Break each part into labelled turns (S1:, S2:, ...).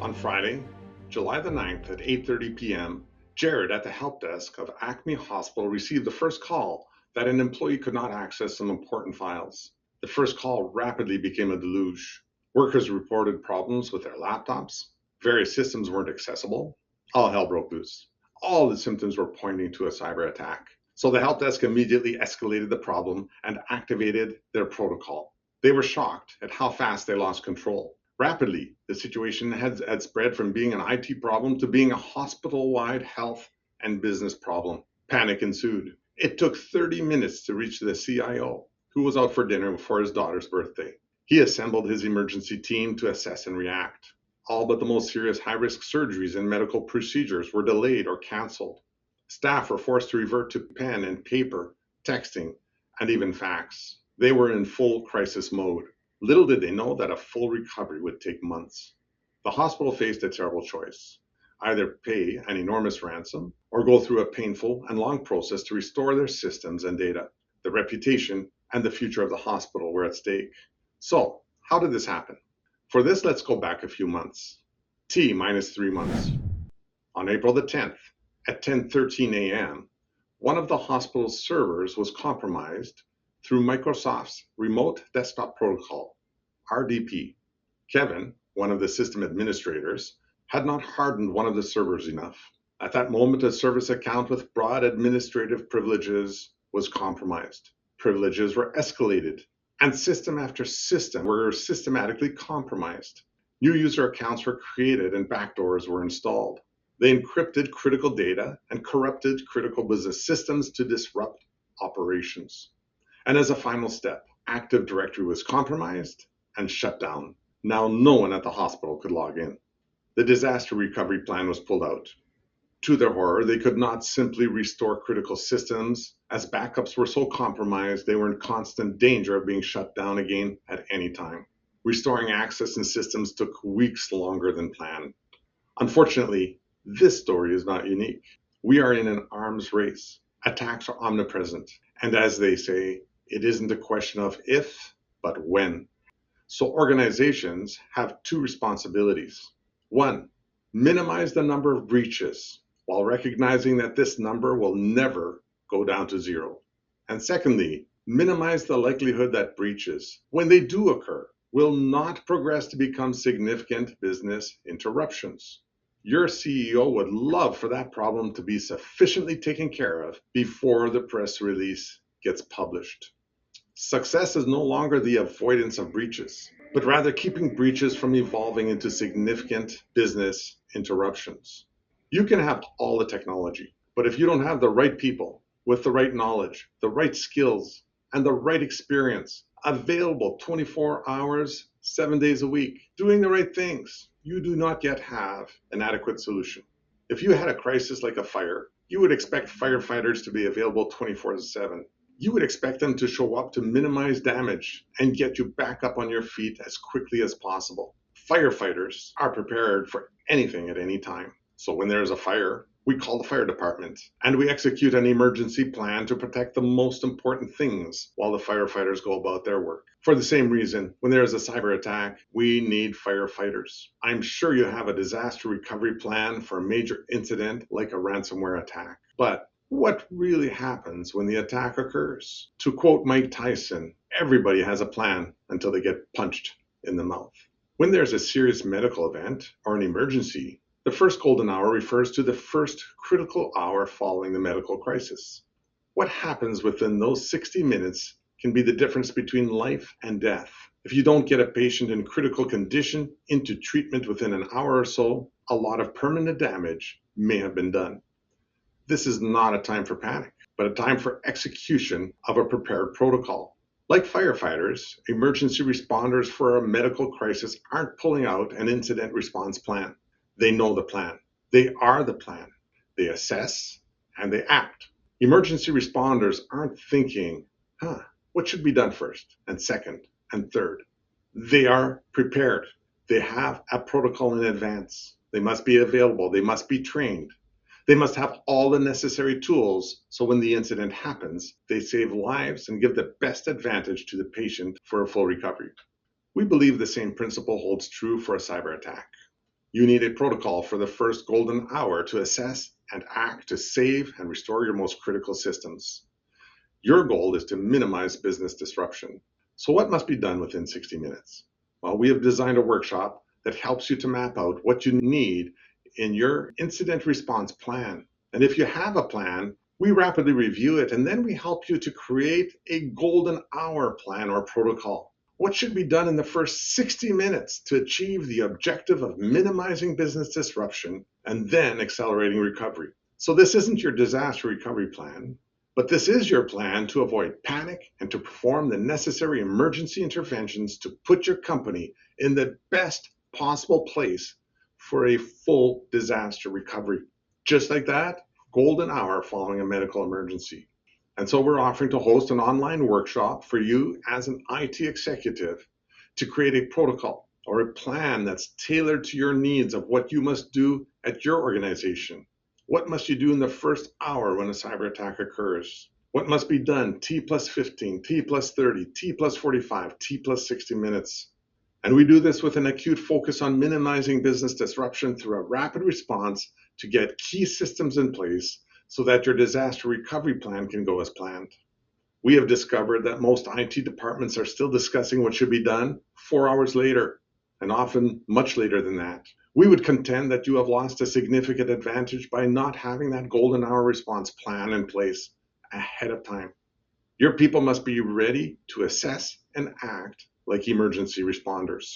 S1: On Friday, July the 9th at 8:30 p.m., Jared at the help desk of Acme Hospital received the first call that an employee could not access some important files. The first call rapidly became a deluge. Workers reported problems with their laptops. Various systems weren't accessible. All hell broke loose. All the symptoms were pointing to a cyber attack. So the help desk immediately escalated the problem and activated their protocol. They were shocked at how fast they lost control. Rapidly, the situation had spread from being an IT problem to being a hospital-wide health and business problem. Panic ensued. It took 30 minutes to reach the CIO, who was out for dinner for his daughter's birthday. He assembled his emergency team to assess and react. All but the most serious high-risk surgeries and medical procedures were delayed or canceled. Staff were forced to revert to pen and paper, texting, and even fax. They were in full crisis mode. Little did they know that a full recovery would take months. The hospital faced a terrible choice: either pay an enormous ransom or go through a painful and long process to restore their systems and data. The reputation and the future of the hospital were at stake. So, how did this happen? For this, let's go back a few months. T minus 3 months. On April the 10th, at 10:13 a.m., one of the hospital's servers was compromised through Microsoft's Remote Desktop Protocol, RDP. Kevin, one of the system administrators, had not hardened one of the servers enough. At that moment, a service account with broad administrative privileges was compromised. Privileges were escalated, and system after system were systematically compromised. New user accounts were created and backdoors were installed. They encrypted critical data and corrupted critical business systems to disrupt operations. And as a final step, Active Directory was compromised and shut down. Now no one at the hospital could log in. The disaster recovery plan was pulled out. To their horror, they could not simply restore critical systems, as backups were so compromised they were in constant danger of being shut down again at any time. Restoring access and systems took weeks longer than planned. Unfortunately, this story is not unique. We are in an arms race. Attacks are omnipresent. And as they say, it isn't a question of if, but when. So organizations have two responsibilities. One, minimize the number of breaches while recognizing that this number will never go down to zero. And secondly, minimize the likelihood that breaches, when they do occur, will not progress to become significant business interruptions. Your CEO would love for that problem to be sufficiently taken care of before the press release gets published. Success is no longer the avoidance of breaches, but rather keeping breaches from evolving into significant business interruptions. You can have all the technology, but if you don't have the right people with the right knowledge, the right skills, and the right experience available 24 hours, 7 days a week, doing the right things, you do not yet have an adequate solution. If you had a crisis like a fire, you would expect firefighters to be available 24/7. You would expect them to show up to minimize damage and get you back up on your feet as quickly as possible. Firefighters are prepared for anything at any time. So when there is a fire, we call the fire department and we execute an emergency plan to protect the most important things while the firefighters go about their work. For the same reason, when there is a cyber attack, we need firefighters. I'm sure you have a disaster recovery plan for a major incident like a ransomware attack. But what really happens when the attack occurs? To quote Mike Tyson, everybody has a plan until they get punched in the mouth. When there's a serious medical event or an emergency, the first golden hour refers to the first critical hour following the medical crisis. What happens within those 60 minutes can be the difference between life and death. If you don't get a patient in critical condition into treatment within an hour or so, a lot of permanent damage may have been done. This is not a time for panic, but a time for execution of a prepared protocol. Like firefighters, emergency responders for a medical crisis aren't pulling out an incident response plan. They know the plan. They are the plan. They assess and they act. Emergency responders aren't thinking, what should be done first and second and third? They are prepared. They have a protocol in advance. They must be available. They must be trained. They must have all the necessary tools so when the incident happens, they save lives and give the best advantage to the patient for a full recovery. We believe the same principle holds true for a cyber attack. You need a protocol for the first golden hour to assess and act to save and restore your most critical systems. Your goal is to minimize business disruption. So, what must be done within 60 minutes? Well, we have designed a workshop that helps you to map out what you need in your incident response plan. And if you have a plan, we rapidly review it and then we help you to create a golden hour plan or protocol. What should be done in the first 60 minutes to achieve the objective of minimizing business disruption and then accelerating recovery? So, this isn't your disaster recovery plan. But this is your plan to avoid panic and to perform the necessary emergency interventions to put your company in the best possible place for a full disaster recovery. Just like that, golden hour following a medical emergency. And so we're offering to host an online workshop for you as an IT executive to create a protocol or a plan that's tailored to your needs of what you must do at your organization. What must you do in the first hour when a cyber attack occurs? What must be done T plus 15, T plus 30, T plus 45, T plus 60 minutes? And we do this with an acute focus on minimizing business disruption through a rapid response to get key systems in place so that your disaster recovery plan can go as planned. We have discovered that most IT departments are still discussing what should be done 4 hours later, and often much later than that. We would contend that you have lost a significant advantage by not having that golden hour response plan in place ahead of time. Your people must be ready to assess and act like emergency responders.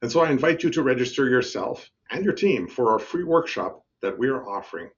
S1: And so I invite you to register yourself and your team for our free workshop that we are offering.